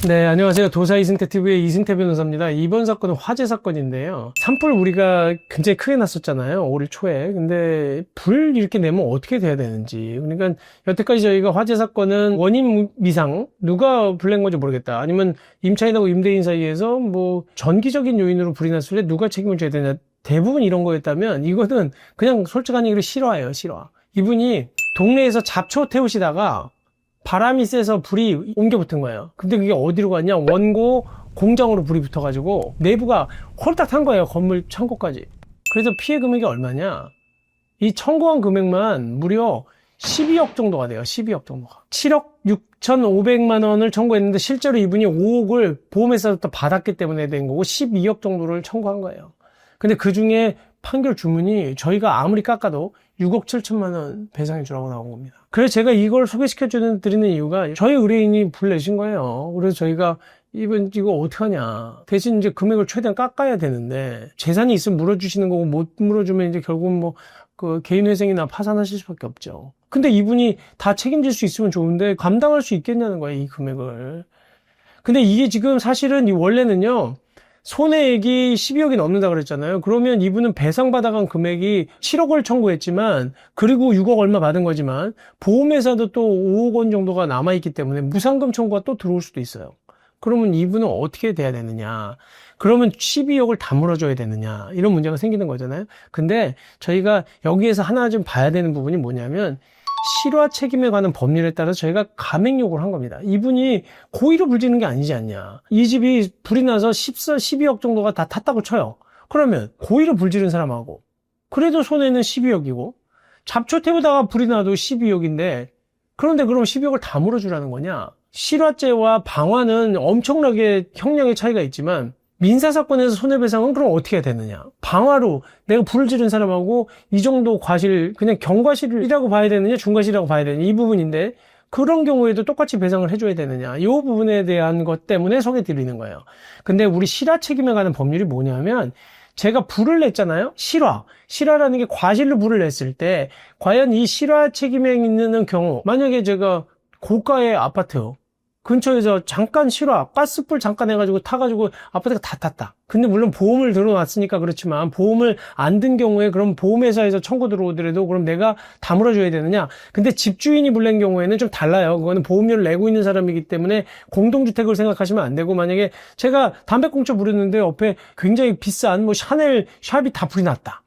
네, 안녕하세요. 도사 이승태TV의 이승태 변호사입니다. 이번 사건은 화재 사건인데요. 산불 우리가 굉장히 크게 났었잖아요. 올 초에. 근데 불 이렇게 내면 어떻게 돼야 되는지. 그러니까 여태까지 저희가 화재 사건은 원인 미상, 누가 불 낸 건지 모르겠다. 아니면 임차인하고 임대인 사이에서 뭐 전기적인 요인으로 불이 났을 때 누가 책임을 져야 되냐. 대부분 이런 거였다면 이거는 그냥 솔직한 얘기로 실화예요, 실화. 이분이 동네에서 잡초 태우시다가 바람이 세서 불이 옮겨 붙은 거예요. 근데 그게 어디로 갔냐? 원고 공장으로 불이 붙어가지고 내부가 홀딱 탄 거예요. 건물 창고까지. 그래서 피해 금액이 얼마냐? 이 청구한 금액만 무려 12억 정도가 돼요. 12억 정도가. 7억 6,500만 원을 청구했는데 실제로 이분이 5억을 보험회사부터 받았기 때문에 된 거고 12억 정도를 청구한 거예요. 근데 그 중에 판결 주문이 저희가 아무리 깎아도 6억 7천만 원 배상해 주라고 나온 겁니다. 그래서 제가 이걸 소개시켜 드리는 이유가 저희 의뢰인이 불 내신 거예요. 그래서 저희가 이거 어떡하냐. 대신 이제 금액을 최대한 깎아야 되는데 재산이 있으면 물어주시는 거고 못 물어주면 이제 결국은 뭐 그 개인회생이나 파산하실 수밖에 없죠. 근데 이분이 다 책임질 수 있으면 좋은데 감당할 수 있겠냐는 거예요, 이 금액을. 근데 이게 지금 사실은 원래는요. 손해액이 12억이 넘는다 그랬잖아요. 그러면 이분은 배상받아간 금액이 7억을 청구했지만 그리고 6억 얼마 받은 거지만 보험회사도 또 5억 원 정도가 남아있기 때문에 무상금 청구가 또 들어올 수도 있어요. 그러면 이분은 어떻게 돼야 되느냐. 그러면 12억을 다 물어줘야 되느냐. 이런 문제가 생기는 거잖아요. 근데 저희가 여기에서 하나 좀 봐야 되는 부분이 뭐냐면 실화 책임에 관한 법률에 따라 저희가 감액 요구를 한 겁니다. 이분이 고의로 불 지는 게 아니지 않냐. 이 집이 불이 나서 12억 정도가 다 탔다고 쳐요. 그러면 고의로 불 지른 사람하고 그래도 손해는 12억이고 잡초 태우다가 불이 나도 12억인데 그런데 그럼 12억을 다 물어주라는 거냐. 실화죄와 방화는 엄청나게 형량의 차이가 있지만 민사사건에서 손해배상은 그럼 어떻게 해야 되느냐. 방화로 내가 불을 지른 사람하고 이 정도 과실, 그냥 경과실이라고 봐야 되느냐, 중과실이라고 봐야 되느냐, 이 부분인데 그런 경우에도 똑같이 배상을 해줘야 되느냐. 이 부분에 대한 것 때문에 소개드리는 거예요. 근데 우리 실화 책임에 관한 법률이 뭐냐면 제가 불을 냈잖아요. 실화라는 게 과실로 불을 냈을 때 과연 이 실화 책임에 있는 경우 만약에 제가 고가의 아파트 근처에서 잠깐 가스불 잠깐 해가지고 타가지고 아파트가 다 탔다. 근데 물론 보험을 들어놨으니까 그렇지만 보험을 안 든 경우에 그럼 보험회사에서 청구 들어오더라도 그럼 내가 다 물어줘야 되느냐. 근데 집주인이 불낸 경우에는 좀 달라요. 그거는 보험료를 내고 있는 사람이기 때문에 공동주택을 생각하시면 안 되고 만약에 제가 담배꽁초 부렸는데 옆에 굉장히 비싼 뭐 샤넬 샵이 다 불이 났다.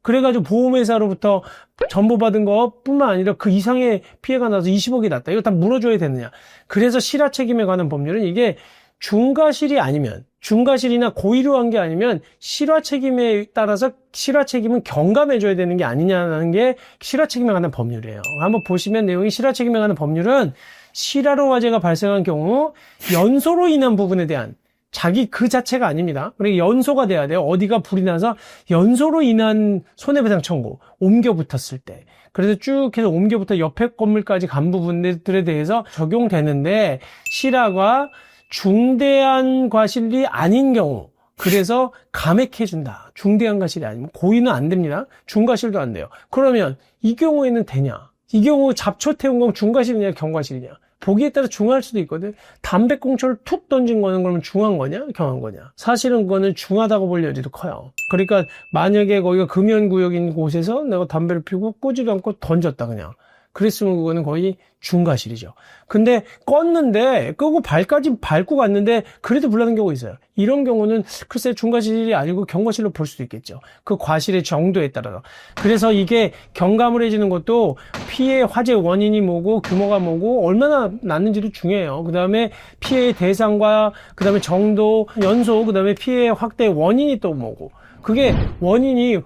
그래가지고 보험회사로부터 전보받은 것뿐만 아니라 그 이상의 피해가 나서 20억이 났다. 이거 다 물어줘야 되느냐. 그래서 실화 책임에 관한 법률은 이게 중과실이 아니면 중과실이나 고의로 한 게 아니면 실화 책임에 따라서 실화 책임은 경감해줘야 되는 게 아니냐는 게 실화 책임에 관한 법률이에요. 한번 보시면 내용이 실화 책임에 관한 법률은 실화로 화재가 발생한 경우 연소로 인한 부분에 대한 자기 그 자체가 아닙니다. 그러니까 연소가 돼야 돼요. 어디가 불이 나서 연소로 인한 손해배상 청구, 옮겨 붙었을 때. 그래서 쭉 해서 옮겨 붙어 옆에 건물까지 간 부분들에 대해서 적용되는데 실화가 중대한 과실이 아닌 경우 그래서 감액해준다. 중대한 과실이 아니면 고의는 안 됩니다. 중과실도 안 돼요. 그러면 이 경우에는 되냐? 이 경우 잡초 태운 건 중과실이냐 경과실이냐? 보기에 따라 중할 수도 있거든. 담배꽁초를 툭 던진 거는 그러면 중한 거냐 경한 거냐. 사실은 그거는 중하다고 볼 여지도 커요. 그러니까 만약에 거기가 금연구역인 곳에서 내가 담배를 피우고 끄지도 않고 던졌다 그냥. 그랬으면 그거는 거의 중과실이죠. 근데 껐는데 끄고 발까지 밟고 갔는데 그래도 불나는 경우가 있어요. 이런 경우는 글쎄 중과실이 아니고 경과실로 볼 수도 있겠죠. 그 과실의 정도에 따라서. 그래서 이게 경감을 해주는 것도 피해 화재 원인이 뭐고 규모가 뭐고 얼마나 났는지도 중요해요. 그 다음에 피해의 대상과 그 다음에 정도, 연소, 그 다음에 피해 확대 원인이 또 뭐고 그게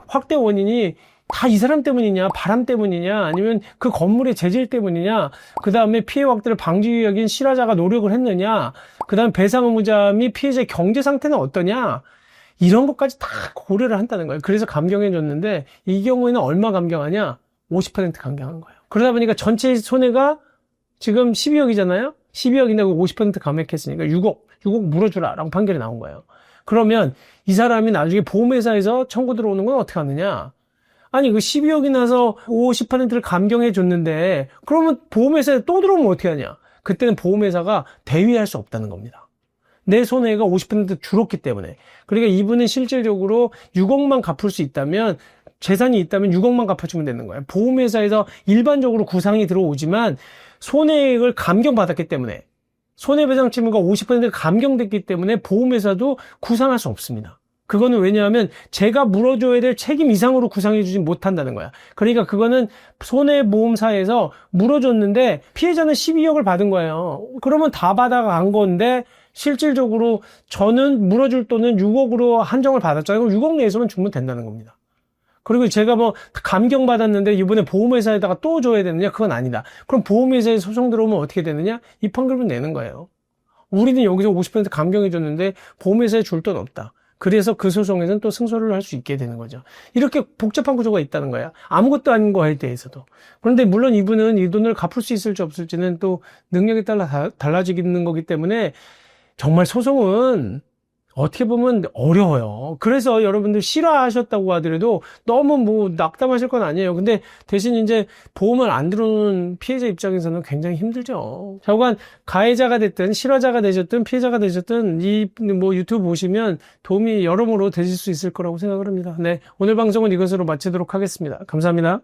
확대 원인이 다 이 사람 때문이냐, 바람 때문이냐, 아니면 그 건물의 재질 때문이냐, 그 다음에 피해 확대를 방지하기 위한 실화자가 노력을 했느냐, 그 다음에 배상 의무자 및 피해자의 경제 상태는 어떠냐, 이런 것까지 다 고려를 한다는 거예요. 그래서 감경해 줬는데, 이 경우에는 얼마 감경하냐? 50% 감경한 거예요. 그러다 보니까 전체 손해가 지금 12억이잖아요? 12억인데 50% 감액했으니까 6억 물어주라 라고 판결이 나온 거예요. 그러면 이 사람이 나중에 보험회사에서 청구 들어오는 건 어떻게 하느냐? 아니 그 12억이 나서 50%를 감경해 줬는데 그러면 보험회사에 또 들어오면 어떻게 하냐. 그때는 보험회사가 대위할 수 없다는 겁니다. 내 손해가 50% 줄었기 때문에. 그러니까 이분은 실질적으로 6억만 갚을 수 있다면, 재산이 있다면 6억만 갚아주면 되는 거예요. 보험회사에서 일반적으로 구상이 들어오지만 손해액을 감경받았기 때문에, 손해배상 책임과 50% 감경됐기 때문에 보험회사도 구상할 수 없습니다. 그거는 왜냐하면 제가 물어줘야 될 책임 이상으로 구상해주지 못한다는 거야. 그러니까 그거는 손해보험사에서 물어줬는데 피해자는 12억을 받은 거예요. 그러면 다 받아간 건데 실질적으로 저는 물어줄 돈은 6억으로 한정을 받았잖아요. 그럼 6억 내에서만 주면 된다는 겁니다. 그리고 제가 뭐 감경받았는데 이번에 보험회사에다가 또 줘야 되느냐? 그건 아니다. 그럼 보험회사에 소송 들어오면 어떻게 되느냐? 이 판결문 내는 거예요. 우리는 여기서 50% 감경해줬는데 보험회사에 줄 돈 없다. 그래서 그 소송에서는 또 승소를 할 수 있게 되는 거죠. 이렇게 복잡한 구조가 있다는 거야. 아무것도 아닌 거에 대해서도. 그런데 물론 이분은 이 돈을 갚을 수 있을지 없을지는 또 능력에 따라 달라지는 거기 때문에 정말 소송은 어떻게 보면 어려워요. 그래서 여러분들 싫어하셨다고 하더라도 너무 뭐 낙담하실 건 아니에요. 근데 대신 이제 보험을 안 들어오는 피해자 입장에서는 굉장히 힘들죠. 좌우간 가해자가 됐든 실화자가 되셨든 피해자가 되셨든 이 뭐 유튜브 보시면 도움이 여러모로 되실 수 있을 거라고 생각을 합니다. 네, 오늘 방송은 이것으로 마치도록 하겠습니다. 감사합니다.